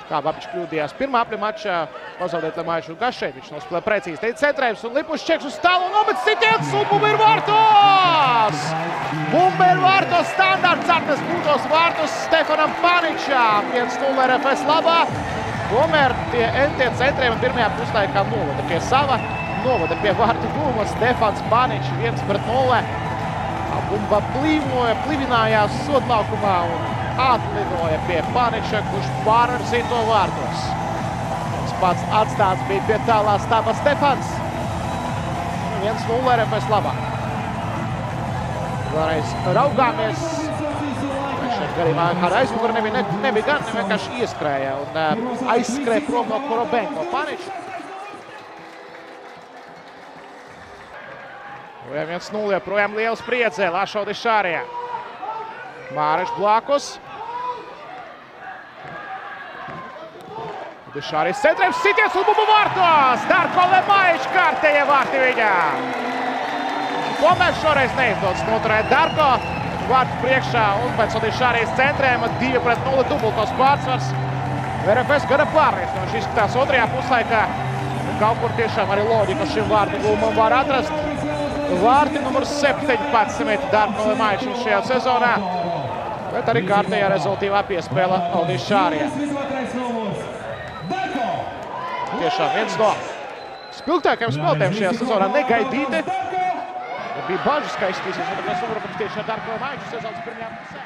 Kā Babičs kļūdījās pirmā apļa mačā, pazaudēt Lemaišu Gašai. Viņš nospēlē precīzi, teica centrējums un Lipušs čeks uz tālu un nomets sitiens un bumba ir vārtos! Bumba ir vārtos, standarts atnes būtos vārtus Stefanam Paničam. 1-0 RFS labā. Tomēr tie centrējumi pirmajā puslaikā novada pie sava, novada pie vārtu gūma. Stefans Paničs 1-0. Bumba plivinājās sodlaukumā un atlidoja pie Paniča, kurš pārarzīja to vārtos. Viņš pats atstāts bija pie tālā stāva Stefans. 1-0 RFS labā. Vēlreiz raugāmies. Šeit garībā ar aizmuguri nebija gan, vienkārši ieskrēja un aizskrēja prom no Korobenko. Paničs. 1-0 joprojām liela spriedze Lašo Dešārijā. Mārešs blakus. Dešārijas centrējums, sitiens un bumba vārtos! Darko Lemaičs kārtējie vārti viņam. Tomēr šoreiz neizdodas noturēt Darko. Vārtu priekšā un pēc Dešārijas centrējuma 2-0 dubultos pārsvars. RFS gana pārliecinoši izskatās otrajā puslaikā. Kaut kur tiešām arī loģika šim vārtu gūmam var atrast. Vārti numurs 17 Darko Lemaičs šajā sezonā. Bet arī kārtējā rezultīvā piespēla Dešārijā. Tiešām viens no spilgtākajiem spēlētājiem šajā sezonā negaidīti. Bija bažas, ka izskatīsies, bet mēs varam tieši ar Darko Lemaiču sezonas pirmajā pusē.